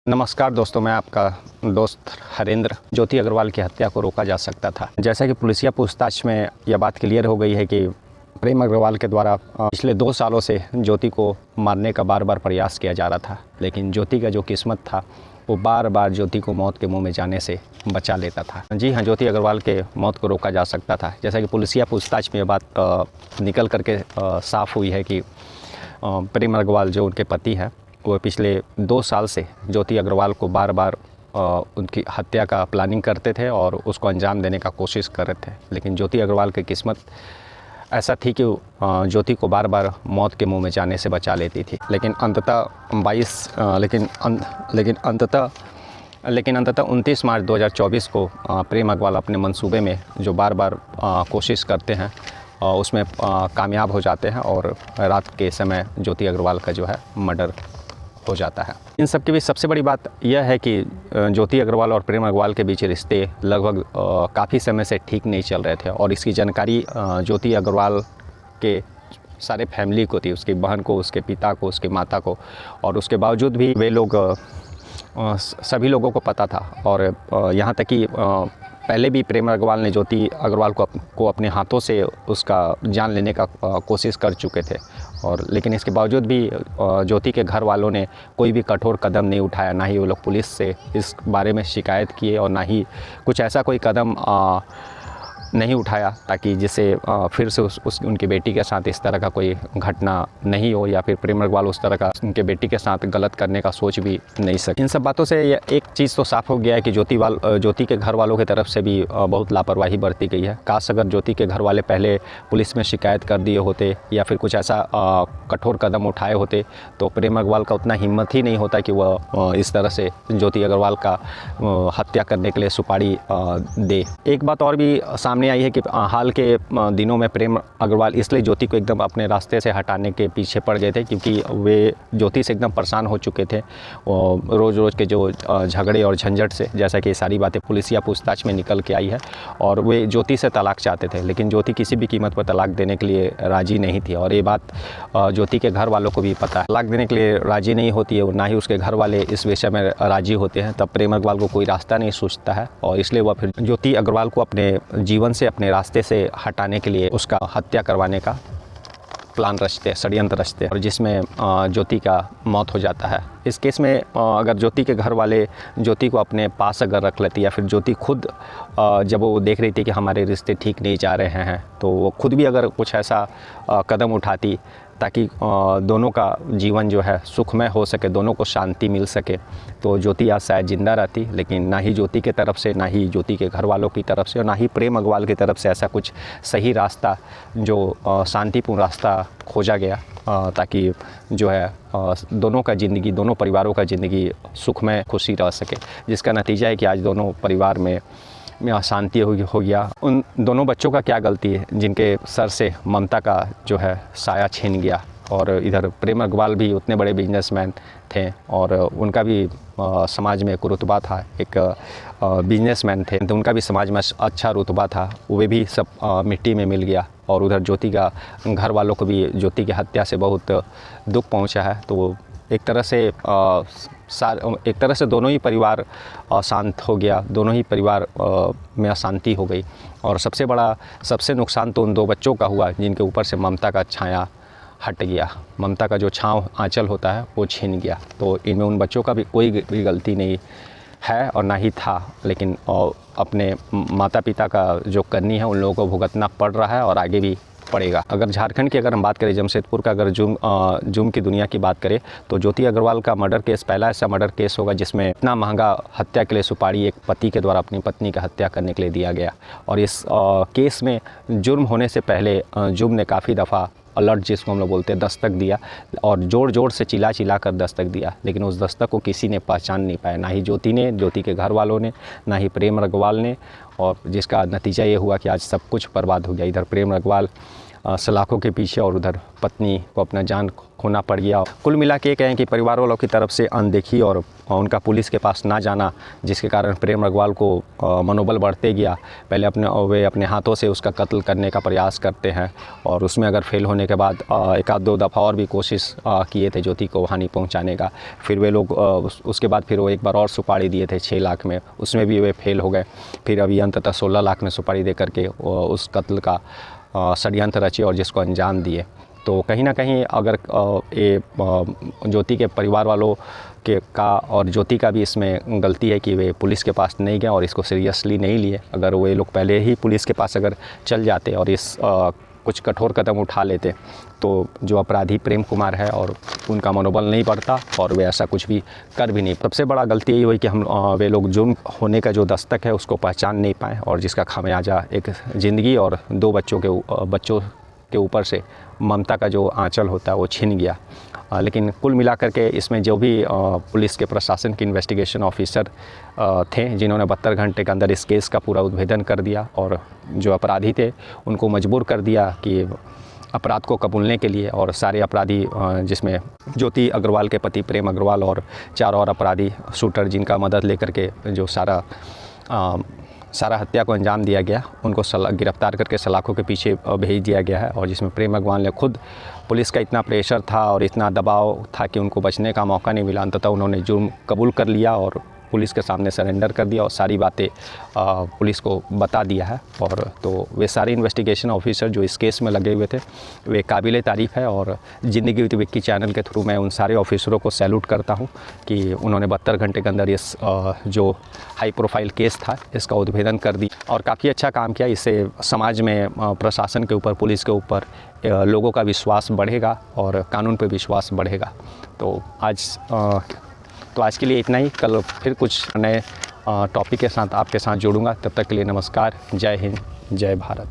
नमस्कार दोस्तों, मैं आपका दोस्त हरेंद्र। ज्योति अग्रवाल की हत्या को रोका जा सकता था। जैसा कि पुलिसिया पूछताछ में यह बात क्लियर हो गई है कि प्रेम अग्रवाल के द्वारा पिछले 2 सालों से ज्योति को मारने का बार बार प्रयास किया जा रहा था, लेकिन ज्योति का जो किस्मत था वो बार बार ज्योति को मौत के मुंह में जाने से बचा लेता था। जी हाँ, ज्योति अग्रवाल के मौत को रोका जा सकता था। जैसा कि पुलिसिया पूछताछ में यह बात निकल करके साफ़ हुई है कि प्रेम अग्रवाल जो उनके पति हैं वो पिछले 2 साल से ज्योति अग्रवाल को बार बार उनकी हत्या का प्लानिंग करते थे और उसको अंजाम देने का कोशिश कर रहे थे। लेकिन ज्योति अग्रवाल की किस्मत ऐसा थी कि ज्योति को बार बार मौत के मुंह में जाने से बचा लेती थी। लेकिन अंततः 29 मार्च 2024 को प्रेम अग्रवाल अपने मंसूबे में जो बार बार कोशिश करते हैं उसमें कामयाब हो जाते हैं और रात के समय ज्योति अग्रवाल का जो है मर्डर हो जाता है। इन सब के बीच सबसे बड़ी बात यह है कि ज्योति अग्रवाल और प्रेम अग्रवाल के बीच रिश्ते लगभग काफ़ी समय से ठीक नहीं चल रहे थे और इसकी जानकारी ज्योति अग्रवाल के सारे फैमिली को थी, उसकी बहन को, उसके पिता को, उसकी माता को, और उसके बावजूद भी वे लोग सभी लोगों को पता था। और यहाँ तक कि पहले भी प्रेम अग्रवाल ने ज्योति अग्रवाल को अपने हाथों से उसका जान लेने का कोशिश कर चुके थे, और लेकिन इसके बावजूद भी ज्योति के घर वालों ने कोई भी कठोर कदम नहीं उठाया। ना ही वो लोग पुलिस से इस बारे में शिकायत किए और ना ही कुछ ऐसा कोई कदम नहीं उठाया ताकि जिससे फिर से उनकी बेटी के साथ इस तरह का कोई घटना नहीं हो, या फिर प्रेम अग्रवाल उस तरह का उनके बेटी के साथ गलत करने का सोच भी नहीं सके। इन सब बातों से एक चीज़ तो साफ़ हो गया है कि ज्योति के घर वालों की तरफ से भी बहुत लापरवाही बरती गई है। काश अगर ज्योति के घर वाले पहले पुलिस में शिकायत कर दिए होते या फिर कुछ ऐसा कठोर कदम उठाए होते तो प्रेम अग्रवाल का उतना हिम्मत ही नहीं होता कि वह इस तरह से ज्योति अग्रवाल का हत्या करने के लिए सुपारी दे। एक बात और भी सामने आई है कि हाल के दिनों में प्रेम अग्रवाल इसलिए ज्योति को एकदम अपने रास्ते से हटाने के पीछे पड़ गए थे क्योंकि वे ज्योति से एकदम परेशान हो चुके थे रोज़ के जो झगड़े और झंझट से। जैसा कि सारी बातें पुलिसिया पूछताछ में निकल के आई है, और वे ज्योति से तलाक चाहते थे, लेकिन ज्योति किसी भी कीमत पर तलाक देने के लिए राज़ी नहीं थी। और ये बात ज्योति के घर वालों को भी पता है। तलाक देने के लिए राज़ी नहीं होती है, ना ही उसके घर वाले इस विषय में राज़ी होते हैं। तब प्रेम अग्रवाल को कोई रास्ता नहीं सूझता है और इसलिए वह फिर ज्योति अग्रवाल को अपने जीवन से, अपने रास्ते से हटाने के लिए उसका हत्या करवाने का प्लान रचते, षड्यंत्र रचते, और जिसमें ज्योति का मौत हो जाता है। इस केस में अगर ज्योति के घर वाले ज्योति को अपने पास अगर रख लेती, या फिर ज्योति खुद जब वो देख रही थी कि हमारे रिश्ते ठीक नहीं जा रहे हैं तो वो खुद भी अगर कुछ ऐसा कदम उठाती ताकि दोनों का जीवन जो है सुखमय हो सके, दोनों को शांति मिल सके, तो ज्योति आज शायद ज़िंदा रहती। लेकिन ना ही ज्योति के तरफ से, ना ही ज्योति के घर वालों की तरफ से, और ना ही प्रेम अग्रवाल की तरफ से ऐसा कुछ सही रास्ता जो शांतिपूर्ण रास्ता खोजा गया ताकि जो है दोनों का ज़िंदगी, दोनों परिवारों का ज़िंदगी सुखमय खुशी रह सके, जिसका नतीजा है कि आज दोनों परिवार में अशांति हो गया। उन दोनों बच्चों का क्या गलती है जिनके सर से ममता का जो है साया छीन गया। और इधर प्रेम अग्रवाल भी उतने बड़े बिजनेसमैन थे और उनका भी समाज में एक रुतबा था, एक बिजनेसमैन थे तो उनका भी समाज में अच्छा रुतबा था, वे भी सब मिट्टी में मिल गया। और उधर ज्योति का घर वालों को भी ज्योति की हत्या से बहुत दुख पहुंचा है। तो एक तरह से दोनों ही परिवार अशांत हो गया, दोनों ही परिवार में अशांति हो गई। और सबसे नुकसान तो उन 2 बच्चों का हुआ जिनके ऊपर से ममता का छाया हट गया, ममता का जो छाँव आंचल होता है वो छीन गया। तो इनमें उन बच्चों का भी कोई भी गलती नहीं है और ना ही था, लेकिन अपने माता पिता का जो करनी है उन लोगों को भुगतना पड़ रहा है और आगे भी पड़ेगा। अगर झारखंड की अगर हम बात करें, जमशेदपुर का अगर जूम की दुनिया की बात करें तो ज्योति अग्रवाल का मर्डर केस पहला ऐसा मर्डर केस होगा जिसमें इतना महंगा हत्या के लिए सुपारी एक पति के द्वारा अपनी पत्नी की हत्या करने के लिए दिया गया। और इस केस में जुर्म होने से पहले जुर्म ने काफ़ी दफ़ा अलर्ट, जिसको हम लोग बोलते हैं, दस्तक दिया और जोर से चिल्ला कर दस्तक दिया, लेकिन उस दस्तक को किसी ने पहचान नहीं पाया, ना ही ज्योति ने, ज्योति के घर वालों ने, ना ही प्रेम अग्रवाल ने, और जिसका नतीजा ये हुआ कि आज सब कुछ बर्बाद हो गया। इधर प्रेम अग्रवाल सलाखों के पीछे और उधर पत्नी को अपना जान खोना पड़ गया। कुल मिला के कहें कि परिवार वालों की तरफ से अनदेखी और उनका पुलिस के पास ना जाना, जिसके कारण प्रेम अग्रवाल को मनोबल बढ़ते गया। पहले वे अपने हाथों से उसका कत्ल करने का प्रयास करते हैं और उसमें अगर फेल होने के बाद एक आध दो दफ़ा और भी कोशिश किए थे ज्योति को हानि पहुंचाने का। फिर वे लोग उसके बाद फिर वो एक बार और सुपारी दिए थे 6 लाख में, उसमें भी वे फेल हो गए। फिर अभी अंततः 16 लाख में सुपारी दे करके उस कत्ल का षड्यंत्र रचे और जिसको अंजाम दिए। तो कहीं ना कहीं अगर ये ज्योति के परिवार वालों का और ज्योति का भी इसमें गलती है कि वे पुलिस के पास नहीं गए और इसको सीरियसली नहीं लिए। अगर वे लोग पहले ही पुलिस के पास अगर चल जाते और इस कुछ कठोर कदम उठा लेते तो जो अपराधी प्रेम कुमार है और उनका मनोबल नहीं बढ़ता और वे ऐसा कुछ भी कर भी नहीं। सबसे बड़ा गलती यही हुई कि वे लोग जुर्म होने का जो दस्तक है उसको पहचान नहीं पाए और जिसका खामियाजा एक ज़िंदगी और 2 बच्चों के ऊपर से ममता का जो आंचल होता है वो छिन गया। लेकिन कुल मिलाकर के इसमें जो भी पुलिस के प्रशासन के इन्वेस्टिगेशन ऑफिसर थे जिन्होंने 72 घंटे के अंदर इस केस का पूरा उद्भेदन कर दिया और जो अपराधी थे उनको मजबूर कर दिया कि अपराध को कबूलने के लिए। और सारे अपराधी जिसमें ज्योति अग्रवाल के पति प्रेम अग्रवाल और 4 और अपराधी शूटर जिनका मदद लेकर के जो सारा हत्या को अंजाम दिया गया, उनको गिरफ्तार करके सलाखों के पीछे भेज दिया गया है। और जिसमें प्रेम अग्रवाल ने खुद, पुलिस का इतना प्रेशर था और इतना दबाव था कि उनको बचने का मौका नहीं मिला, अंततः उन्होंने जुर्म कबूल कर लिया और पुलिस के सामने सरेंडर कर दिया और सारी बातें पुलिस को बता दिया है। और तो वे सारे इन्वेस्टिगेशन ऑफिसर जो इस केस में लगे हुए थे वे काबिले तारीफ़ है और ज़िंदगी विद विक्की चैनल के थ्रू मैं उन सारे ऑफिसरों को सैल्यूट करता हूं कि उन्होंने 72 घंटे के अंदर इस जो हाई प्रोफाइल केस था इसका उद्भेदन कर दी और काफ़ी अच्छा काम किया। इससे समाज में प्रशासन के ऊपर, पुलिस के ऊपर लोगों का विश्वास बढ़ेगा और कानून पर विश्वास बढ़ेगा। तो आज के लिए इतना ही। कल फिर कुछ नए टॉपिक के साथ आपके साथ जुड़ूंगा। तब तक के लिए नमस्कार। जय हिंद, जय भारत।